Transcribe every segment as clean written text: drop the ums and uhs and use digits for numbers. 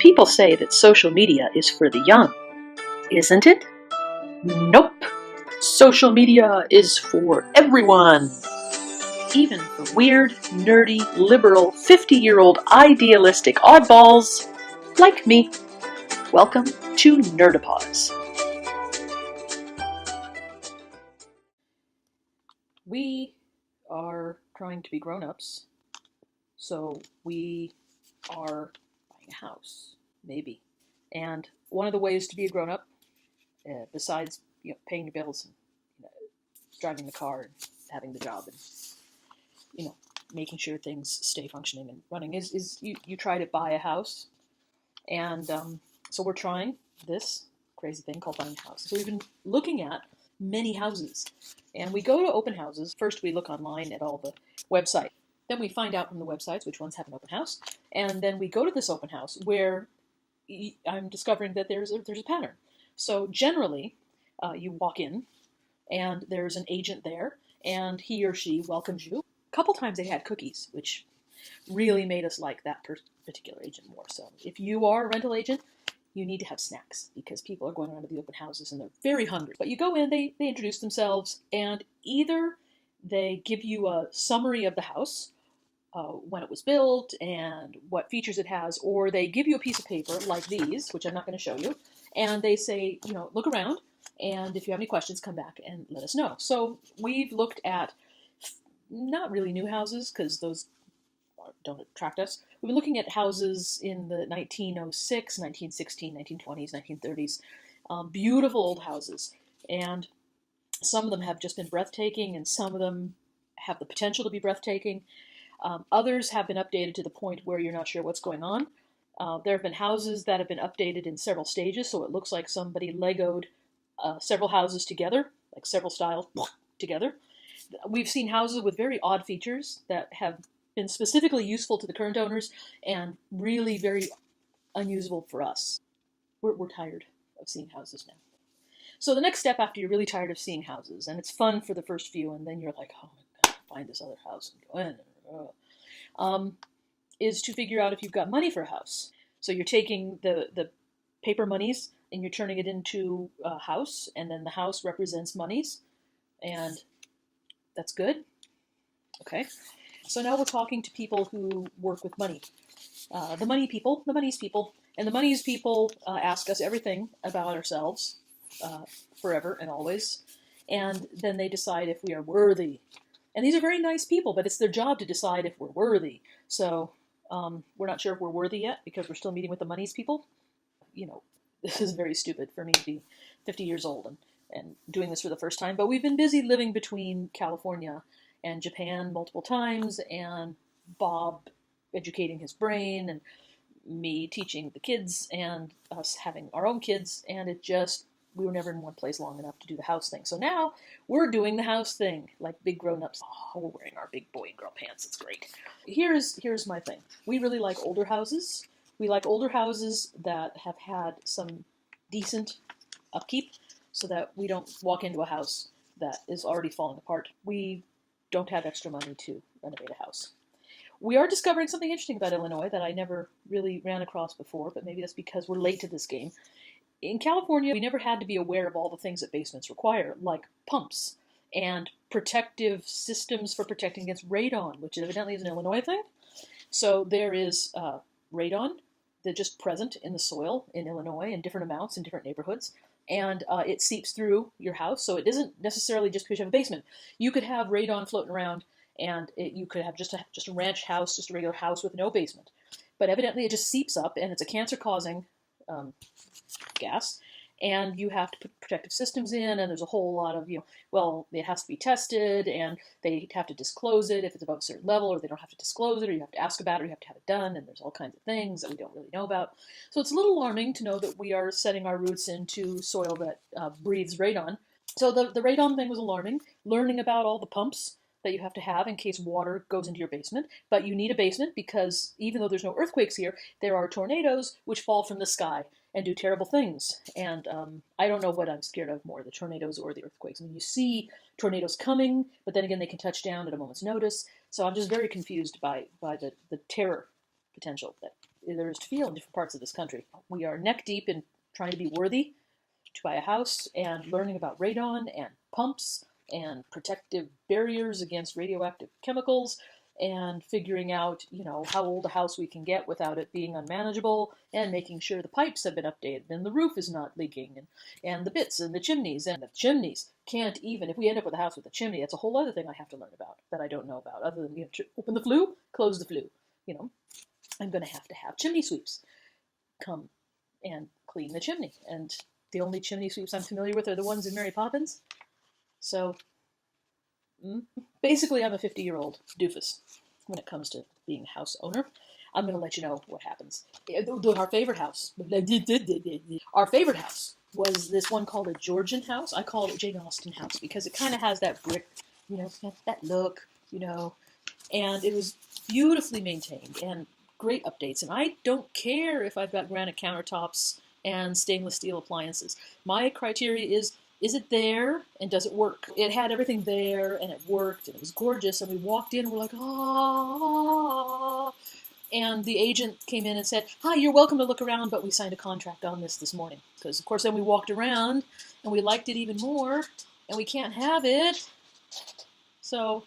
People say that social media is for the young. Isn't it? Nope. Social media is for everyone. Even for weird, nerdy, liberal, 50-year-old idealistic oddballs like me. Welcome to Nerdapause. We are trying to be grown-ups, so we are buying a house, maybe. And one of the ways to be a grown-up, besides paying your bills and driving the car and having the job and making sure things stay functioning and running, is you try to buy a house. And so we're trying this crazy thing called buying a house. So we've been looking at many houses, and we go to open houses. First we look online at all the websites. Then we find out from the websites which ones have an open house, and then we go to this open house where I'm discovering that there's a pattern. So generally, you walk in, and there's an agent there, and he or she welcomes you. A couple times they had cookies, which really made us like that particular agent more. So if you are a rental agent, you need to have snacks, because people are going around to the open houses and they're very hungry. But you go in, they introduce themselves, and either they give you a summary of the house, when it was built and what features it has, or they give you a piece of paper like these, which I'm not going to show you, and they say, look around, and if you have any questions, come back and let us know. So we've looked at not really new houses, because those don't attract us. We've been looking at houses in the 1906, 1916, 1920s, 1930s, beautiful old houses, and some of them have just been breathtaking, and some of them have the potential to be breathtaking. Others have been updated to the point where you're not sure what's going on. There have been houses that have been updated in several stages, so it looks like somebody Legoed several houses together, like several styles together. We've seen houses with very odd features that have been specifically useful to the current owners and really very unusable for us. We're tired of seeing houses now. So the next step after you're really tired of seeing houses, and it's fun for the first few, and then you're like, oh my God, find this other house and go in. Is to figure out if you've got money for a house. So you're taking the paper monies and you're turning it into a house, and then the house represents monies, and that's good. Okay. So now we're talking to people who work with money. The money's people, and the money's people ask us everything about ourselves, forever and always, and then they decide if we are worthy. And these are very nice people, but it's their job to decide if we're worthy. So we're not sure if we're worthy yet, because we're still meeting with the money's people. This is very stupid for me to be 50 years old and doing this for the first time. But we've been busy living between California and Japan multiple times, and Bob educating his brain, and me teaching the kids, and us having our own kids, and we were never in one place long enough to do the house thing. So now we're doing the house thing, like big grown-ups. Oh, we're wearing our big boy and girl pants. It's great. Here's my thing. We really like older houses. We like older houses that have had some decent upkeep, so that we don't walk into a house that is already falling apart. We don't have extra money to renovate a house. We are discovering something interesting about Illinois that I never really ran across before, but maybe that's because we're late to this game. In California, we never had to be aware of all the things that basements require, like pumps and protective systems for protecting against radon, which evidently is an Illinois thing. So there is radon that's just present in the soil in Illinois in different amounts in different neighborhoods, and it seeps through your house. So it isn't necessarily just because you have a basement. You could have radon floating around, and you could have just a ranch house, just a regular house with no basement. But evidently it just seeps up, and it's a cancer-causing gas, and you have to put protective systems in, and there's a whole lot of, it has to be tested, and they have to disclose it if it's above a certain level, or they don't have to disclose it, or you have to ask about it, or you have to have it done, and there's all kinds of things that we don't really know about. So it's a little alarming to know that we are setting our roots into soil that breathes radon. So the radon thing was alarming, learning about all the pumps that you have to have in case water goes into your basement. But you need a basement because even though there's no earthquakes here, there are tornadoes which fall from the sky and do terrible things. And I don't know what I'm scared of more, the tornadoes or the earthquakes. I mean, you see tornadoes coming, but then again, they can touch down at a moment's notice. So I'm just very confused by the terror potential that there is to feel in different parts of this country. We are neck deep in trying to be worthy to buy a house and learning about radon and pumps and protective barriers against radioactive chemicals and figuring out, how old a house we can get without it being unmanageable and making sure the pipes have been updated and the roof is not leaking and the bits and the chimneys can't even, if we end up with a house with a chimney, that's a whole other thing I have to learn about that I don't know about other than open the flue, close the flue. I'm going to have chimney sweeps come and clean the chimney. And the only chimney sweeps I'm familiar with are the ones in Mary Poppins. So basically, I'm a 50-year-old doofus when it comes to being a house owner. I'm going to let you know what happens. Our favorite house was this one called a Georgian house. I call it Jane Austen house because it kind of has that brick, that look, and it was beautifully maintained and great updates. And I don't care if I've got granite countertops and stainless steel appliances. My criteria is it there and does it work? It had everything there and it worked and it was gorgeous. And we walked in and we're like, ah. And the agent came in and said, hi, you're welcome to look around, but we signed a contract on this morning. Because, of course, then we walked around and we liked it even more and we can't have it. So,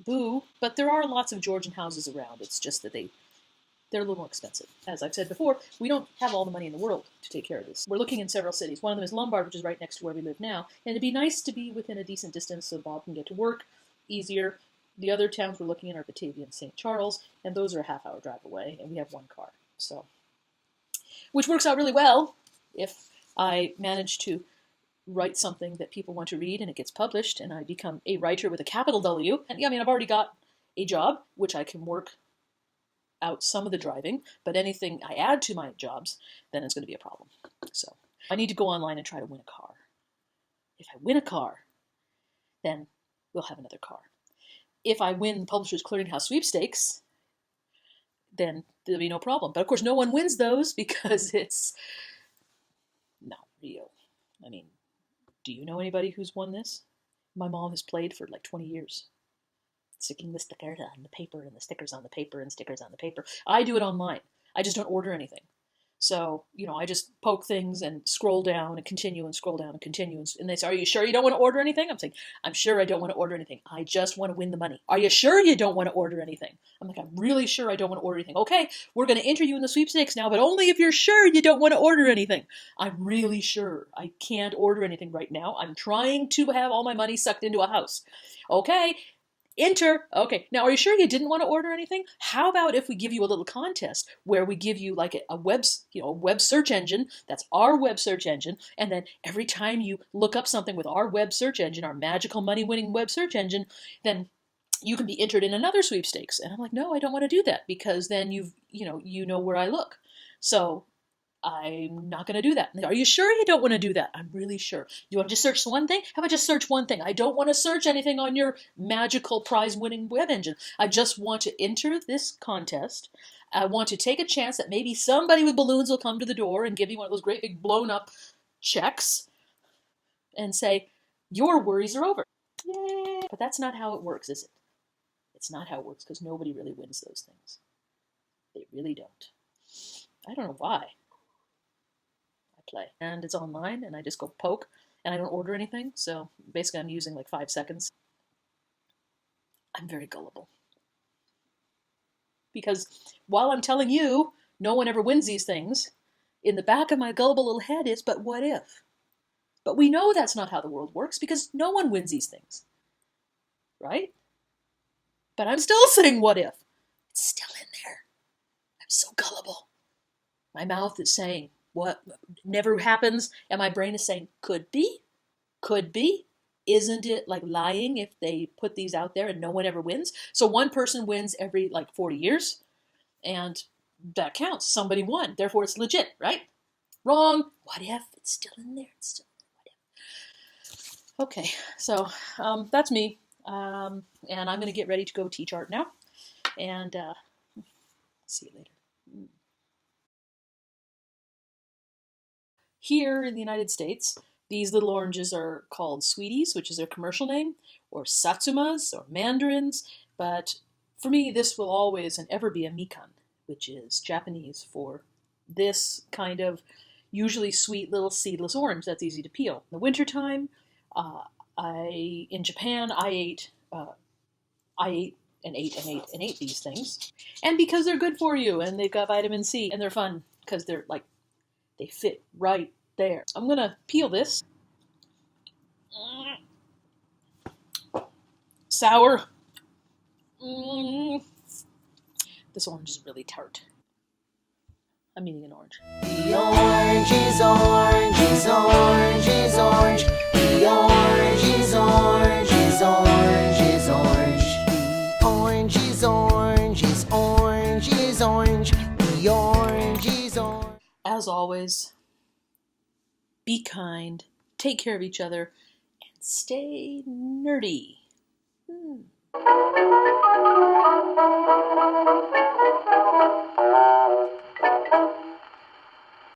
boo. But there are lots of Georgian houses around. It's just that they're a little more expensive. As I've said before, we don't have all the money in the world to take care of this. We're looking in several cities. One of them is Lombard, which is right next to where we live now. And it'd be nice to be within a decent distance so Bob can get to work easier. The other towns we're looking at are Batavia and St. Charles, and those are a half-hour drive away, and we have one car. So, which works out really well if I manage to write something that people want to read and it gets published, and I become a writer with a capital W. And I've already got a job, which I can work out some of the driving, but anything I add to my jobs, then it's going to be a problem. So I need to go online and try to win a car. If I win a car, then we'll have another car. If I win the Publishers Clearinghouse sweepstakes, then there'll be no problem. But of course, no one wins those because it's not real. Do you know anybody who's won this? My mom has played for like 20 years. Sticking the stickers on the paper and the stickers on the paper and stickers on the paper. I do it online. I just don't order anything. So, I just poke things and scroll down and continue and scroll down and continue. And they say, are you sure you don't want to order anything? I'm saying, I'm sure I don't want to order anything. I just want to win the money. Are you sure you don't want to order anything? I'm like, I'm really sure I don't want to order anything. Okay, we're going to enter you in the sweepstakes now, but only if you're sure you don't want to order anything. I'm really sure I can't order anything right now. I'm trying to have all my money sucked into a house. Okay. Enter. Okay. Now, are you sure you didn't want to order anything? How about if we give you a little contest where we give you like a web search engine? That's our web search engine. And then every time you look up something with our web search engine, our magical money-winning web search engine, then you can be entered in another sweepstakes. And I'm like, no, I don't want to do that because then you know where I look. So I'm not going to do that. Are you sure you don't want to do that? I'm really sure. You want to just search one thing? How about just search one thing? I don't want to search anything on your magical prize-winning web engine. I just want to enter this contest. I want to take a chance that maybe somebody with balloons will come to the door and give me one of those great big blown-up checks and say, your worries are over. Yay! But that's not how it works, is it? It's not how it works because nobody really wins those things. They really don't. I don't know why. Play. And it's online, and I just go poke, and I don't order anything, so basically I'm using like 5 seconds. I'm very gullible. Because while I'm telling you no one ever wins these things, in the back of my gullible little head is, but what if? But we know that's not how the world works, because no one wins these things. Right? But I'm still saying what if. It's still in there. I'm so gullible. My mouth is saying, what never happens, and my brain is saying, could be? Could be? Isn't it like lying if they put these out there and no one ever wins? So one person wins every like 40 years, and that counts. Somebody won. Therefore, it's legit, right? Wrong. What if? It's still in there. It's still in there. What if? Okay, so that's me. And I'm going to get ready to go teach art now. And see you later. Here in the United States, these little oranges are called sweeties, which is their commercial name, or satsumas, or mandarins, but for me, this will always and ever be a mikan. which is Japanese for this kind of usually sweet little seedless orange that's easy to peel. In the wintertime, in Japan, I ate and ate these things. And because they're good for you and they've got vitamin C and they're fun because they fit right there. I'm gonna peel this. Sour. This orange is really tart. I'm eating an orange. The orange is orange is orange is orange. The orange is orange is orange is orange. The orange is orange is orange is orange. The orange is orange. As always, be kind, take care of each other, and stay nerdy.